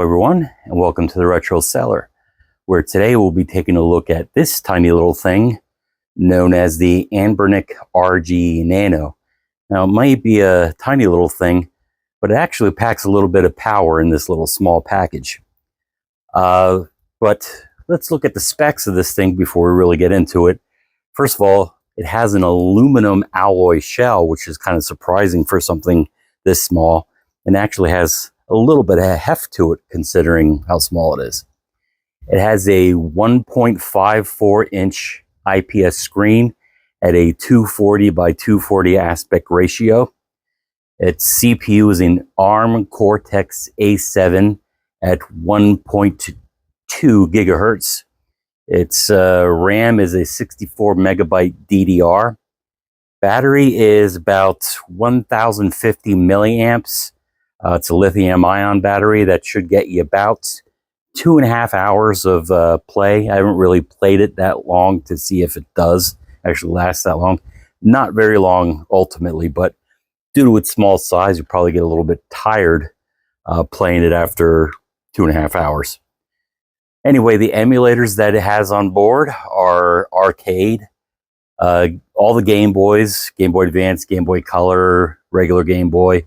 everyone, and welcome to the Retro Seller, where today we'll be taking a look at this tiny little thing known as the Anbernic RG Nano. Now, it might be a tiny little thing, but it actually packs a little bit of power in this little small package. But let's look at the specs of this thing before we really get into it. First of all, it has an aluminum alloy shell, which is kind of surprising for something this small, and actually has a little bit of heft to it considering how small it is. It has a 1.54 inch IPS screen at a 240 by 240 aspect ratio. Its CPU is an ARM Cortex A7 at 1.2 gigahertz. Its RAM is a 64 megabyte DDR. Battery is about 1050 milliamps. It's a lithium ion battery that should get you about 2.5 hours of play. I haven't really played it that long to see if it does actually last that long. Not very long ultimately, but due to its small size, you probably get a little bit tired playing it after 2.5 hours. Anyway, the emulators that it has on board are arcade. All the Game Boys, Game Boy Advance, Game Boy Color, regular Game Boy,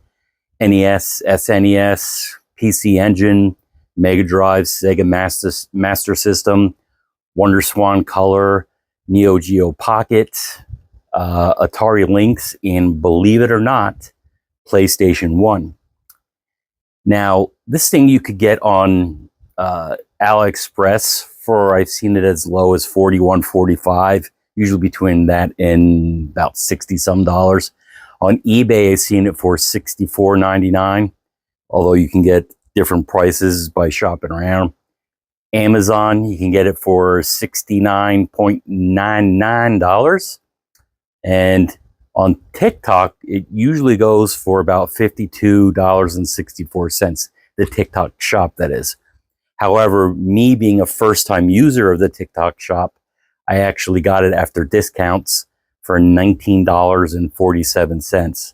NES, SNES, PC Engine, Mega Drive, Sega Master System, WonderSwan Color, Neo Geo Pocket, Atari Lynx, and believe it or not, PlayStation 1. Now, this thing you could get on AliExpress for, I've seen it as low as $41, $45, usually between that and about 60 some dollars. On eBay, I've seen it for $64.99, although you can get different prices by shopping around. Amazon, you can get it for $69.99. And on TikTok, it usually goes for about $52.64, the TikTok shop, that is. However, me being a first-time user of the TikTok shop, I actually got it after discounts for $19.47.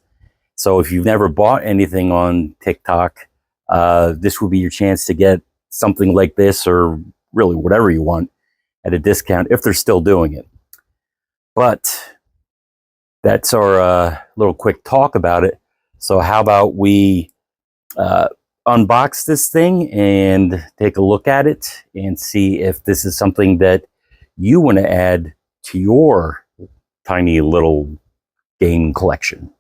So if you've never bought anything on TikTok, this would be your chance to get something like this, or really whatever you want, at a discount if they're still doing it. But that's our little quick talk about it. So how about we unbox this thing and take a look at it and see if this is something that you want to add to your tiny little game collection.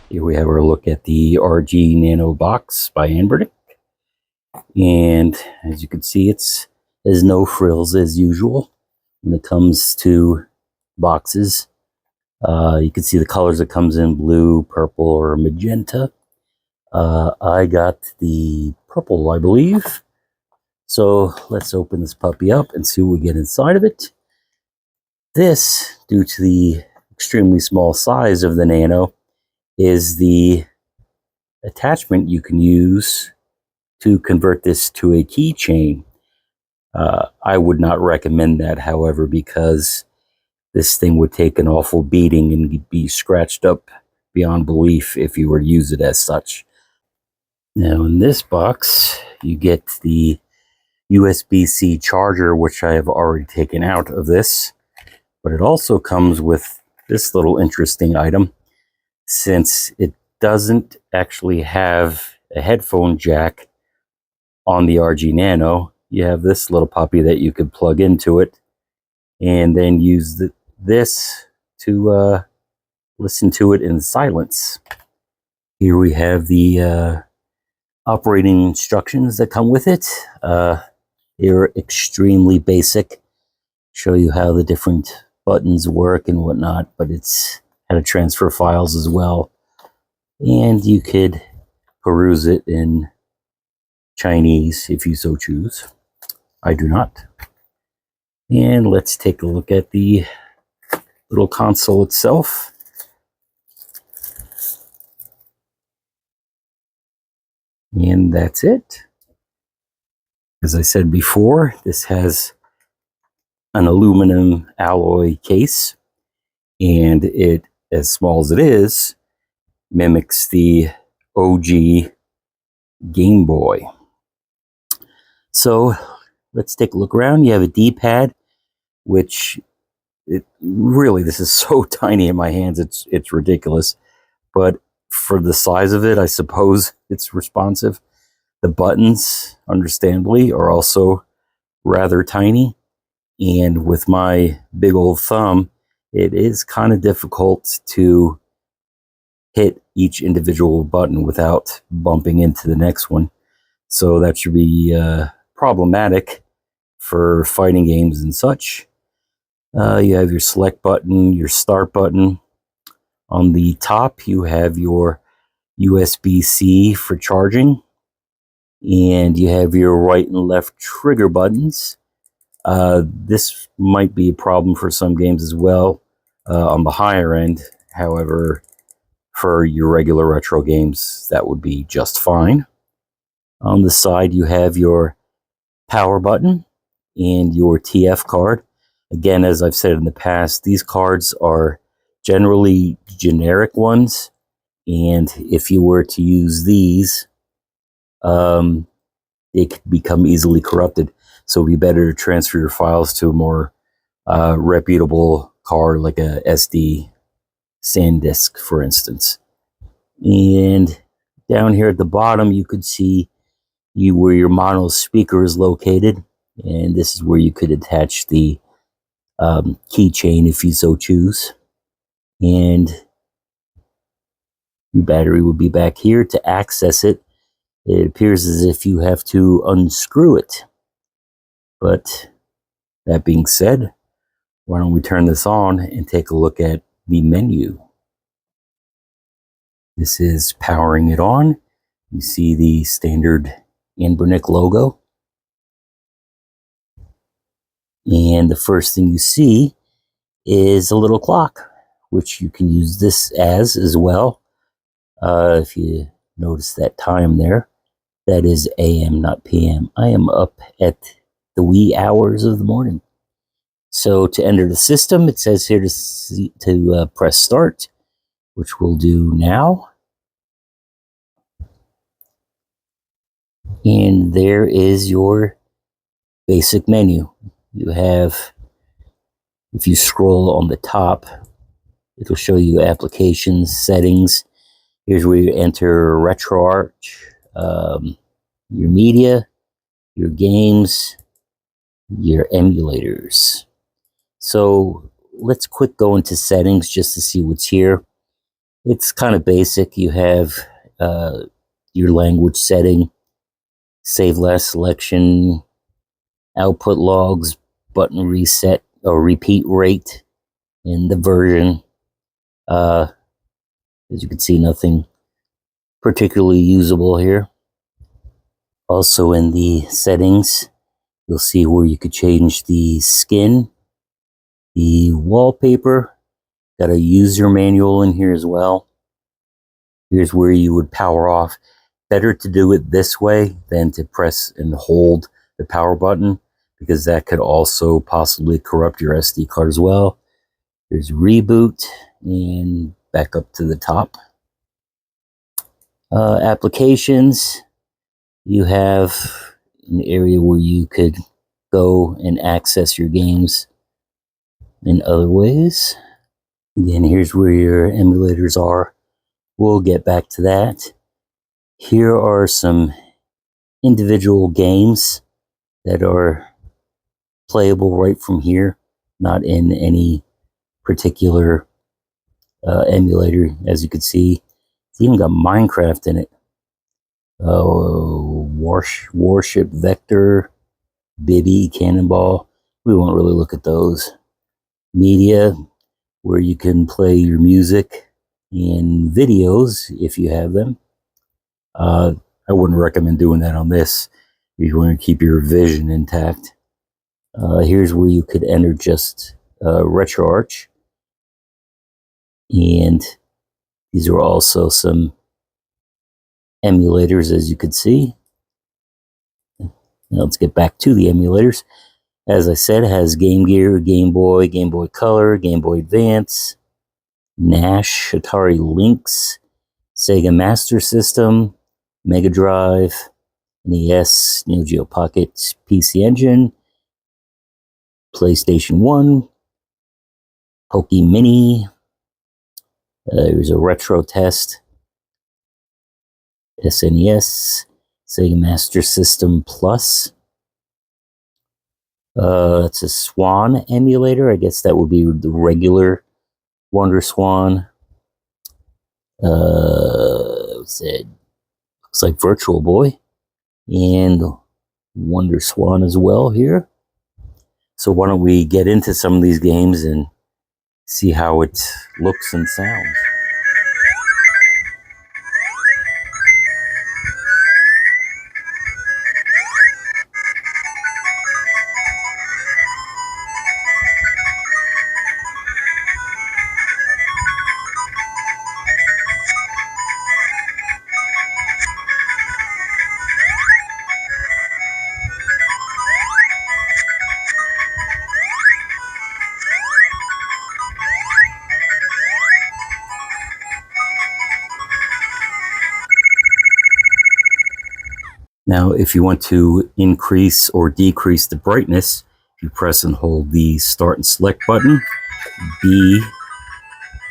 Here we have our look at the RG Nano box by Anbernic. And as you can see, there's no frills as usual when it comes to boxes. You can see the colors it comes in: blue, purple, or magenta. I got the purple, I believe. So let's open this puppy up and see what we get inside of it. This, due to the extremely small size of the Nano, is the attachment you can use to convert this to a keychain. I would not recommend that, however, because this thing would take an awful beating and be scratched up beyond belief if you were to use it as such. Now, in this box, you get the USB-C charger, which I have already taken out of this. But it also comes with this little interesting item. Since it doesn't actually have a headphone jack on the RG Nano, you have this little puppy that you could plug into it and then use this to listen to it in silence. Here we have the operating instructions that come with it. They're extremely basic. Show you how the different buttons work and whatnot, but it's how to transfer files as well. And you could peruse it in Chinese if you so choose. I do not. And let's take a look at the little console itself. And that's it. As I said before, this has an aluminum alloy case, and it, as small as it is, mimics the OG Game Boy. So let's take a look around. You have a D-pad, which this is so tiny in my hands, it's ridiculous. But for the size of it, I suppose it's responsive. The buttons, understandably, are also rather tiny. And with my big old thumb, it is kind of difficult to hit each individual button without bumping into the next one. So that should be problematic for fighting games and such. You have your select button, your start button. On the top, you have your USB-C for charging, and you have your right and left trigger buttons. This might be a problem for some games as well on the higher end. However, for your regular retro games, that would be just fine. On the side, you have your power button and your TF card. Again, as I've said in the past, these cards are generally generic ones, and if you were to use these, they could become easily corrupted. So it'd be better to transfer your files to a more reputable card, like a SD SanDisk, for instance. And down here at the bottom, you could see where your mono speaker is located, and this is where you could attach the keychain if you so choose. And your battery would be back here. To access it, it appears as if you have to unscrew it. But that being said, why don't we turn this on and take a look at the menu. This is powering it on. You see the standard Anbernic logo. And the first thing you see is a little clock, which you can use this as well. If you notice that time there, that is AM, not PM. I am up at the wee hours of the morning. So to enter the system, it says here to press start, which we'll do now. And there is your basic menu. You have, if you scroll on the top, it'll show you applications, settings. Here's where you enter RetroArch, your media, your games, your emulators. So let's quick go into settings just to see what's here. It's kind of basic. You have your language setting, save last selection, output logs, button reset or repeat rate, and the version. As you can see, nothing particularly usable here. Also in the settings, you'll see where you could change the skin, the wallpaper. Got a user manual in here as well. Here's where you would power off. Better to do it this way than to press and hold the power button, because that could also possibly corrupt your SD card as well. There's reboot and back up to the top. Applications, you have an area where you could go and access your games in other ways. Again, here's where your emulators are. We'll get back to that. Here are some individual games that are playable right from here, not in any particular emulator. As you can see, it's even got Minecraft in it. Warship Vector, Bibby, Cannonball. We won't really look at those. Media, where you can play your music and videos if you have them. I wouldn't recommend doing that on this if you want to keep your vision intact. Here's where you could enter just RetroArch. And these are also some emulators, as you could see. Now let's get back to the emulators. As I said, it has Game Gear, Game Boy Color, Game Boy Advance, Nash, Atari Lynx, Sega Master System, Mega Drive, NES, Neo Geo Pocket, PC Engine, PlayStation 1, Poke Mini. There's a retro test. SNES, Sega Master System Plus. It's a Swan emulator. I guess that would be the regular Wonder Swan. What's it? Looks like Virtual Boy and Wonder Swan as well here. So why don't we get into some of these games and see how it looks and sounds. Now, if you want to increase or decrease the brightness, you press and hold the start and select button. B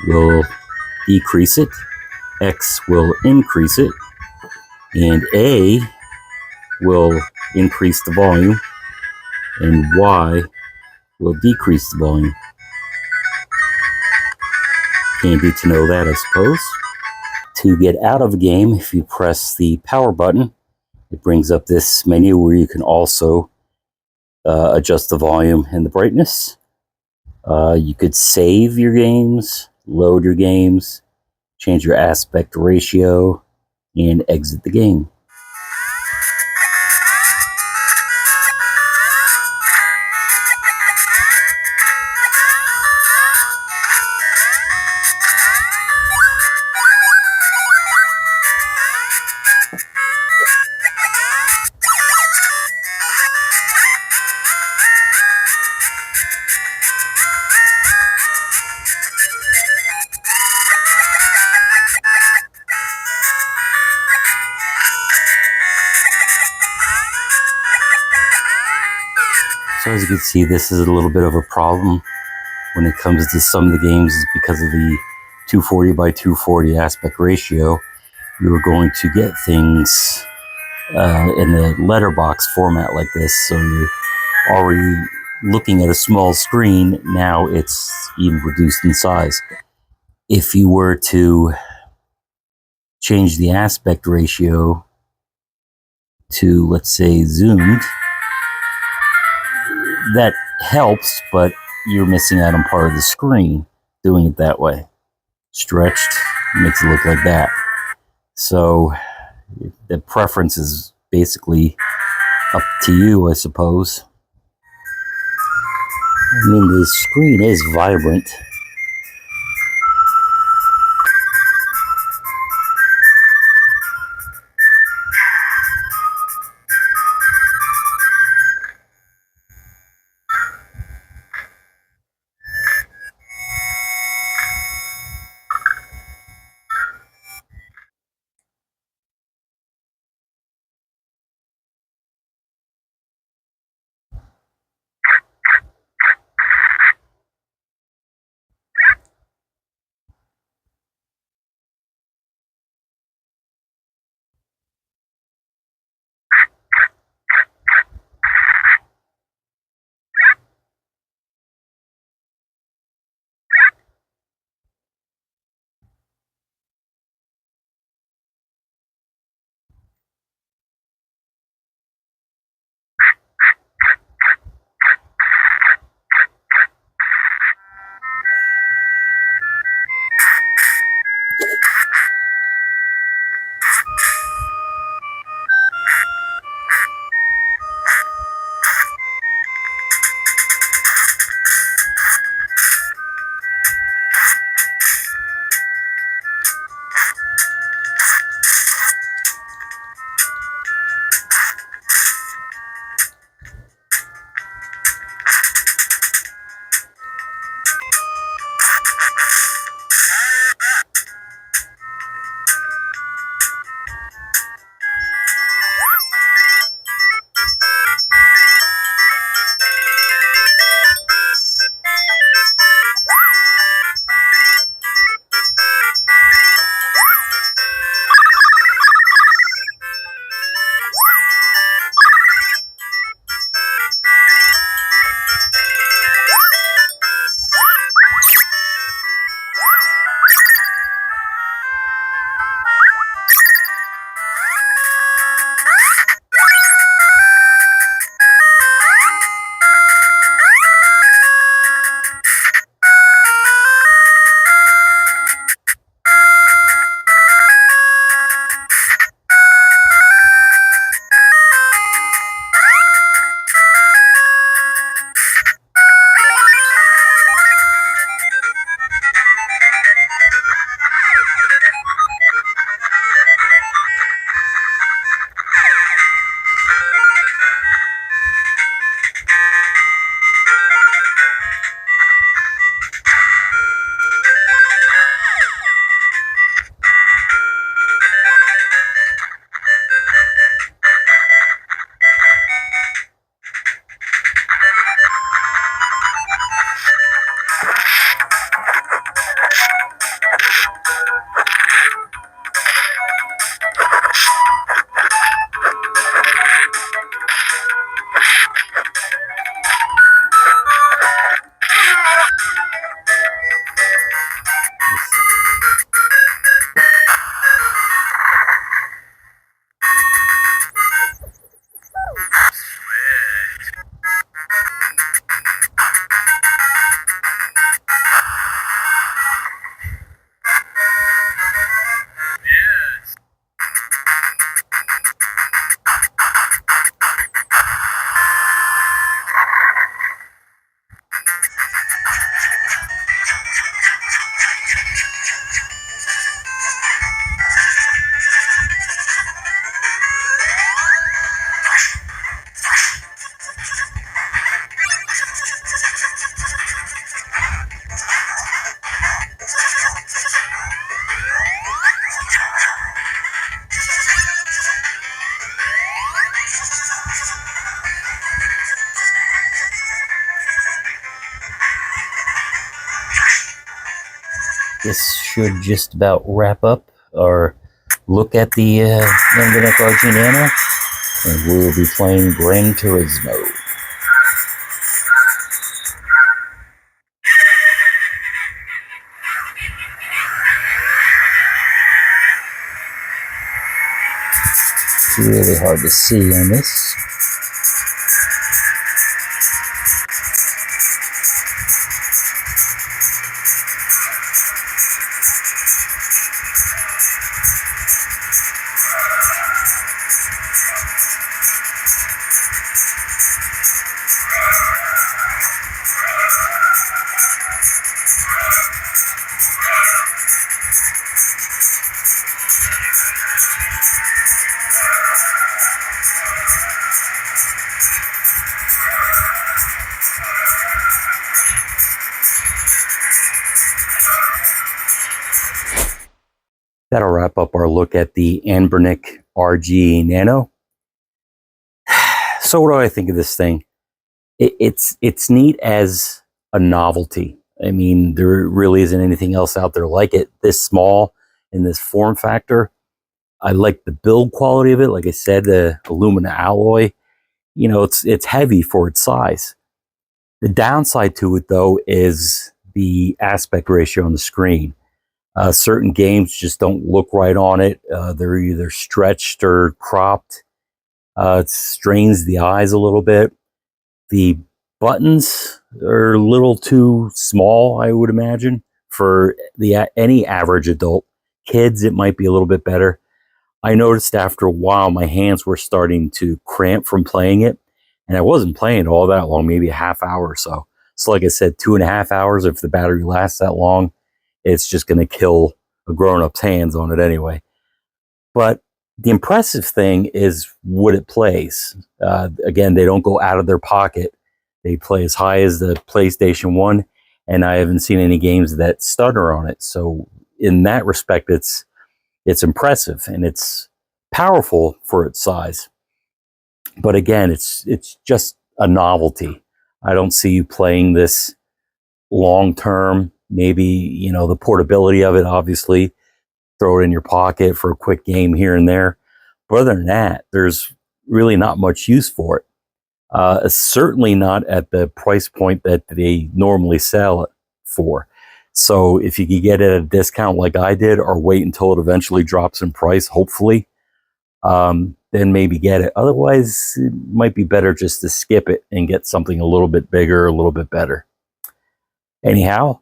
will decrease it, X will increase it, and A will increase the volume, and Y will decrease the volume. Handy to know that, I suppose. To get out of a game, if you press the power button, it brings up this menu where you can also adjust the volume and the brightness. You could save your games, load your games, change your aspect ratio, and exit the game. So as you can see, this is a little bit of a problem when it comes to some of the games because of the 240 by 240 aspect ratio. You're going to get things in the letterbox format like this, so you're already looking at a small screen. Now it's even reduced in size. If you were to change the aspect ratio to, let's say, zoomed, that helps, but you're missing out on part of the screen doing it that way. Stretched makes it look like that. So the preference is basically up to you, I suppose. I mean, the screen is vibrant. this should just about wrap up our look at the Anbernic RG Nano, and we'll be playing Gran Turismo. It's really hard to see on this. That'll wrap up our look at the Anbernic RG Nano. So what do I think of this thing? It's neat as a novelty. I mean, there really isn't anything else out there like it. This small in this form factor. I like the build quality of it. Like I said, the aluminum alloy. You know, it's heavy for its size. The downside to it, though, is the aspect ratio on the screen. Certain games just don't look right on it. They're either stretched or cropped. It strains the eyes a little bit. The buttons are a little too small, I would imagine, for any average adult. Kids, it might be a little bit better. I noticed after a while my hands were starting to cramp from playing it, and I wasn't playing all that long, maybe a half hour or so. So like I said, 2.5 hours, if the battery lasts that long, it's just going to kill a grown-up's hands on it anyway. But the impressive thing is what it plays. Again, they don't go out of their pocket. They play as high as the PlayStation 1, and I haven't seen any games that stutter on it. So in that respect, it's impressive, and it's powerful for its size. But again, it's just a novelty. I don't see you playing this long-term. Maybe, you know, the portability of it, obviously, throw it in your pocket for a quick game here and there. But other than that, there's really not much use for it. Certainly not at the price point that they normally sell it for. So if you could get it at a discount like I did, or wait until it eventually drops in price, hopefully, then maybe get it. Otherwise, it might be better just to skip it and get something a little bit bigger, a little bit better. Anyhow,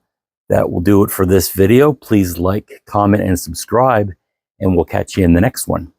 that will do it for this video. Please like, comment, and subscribe, and we'll catch you in the next one.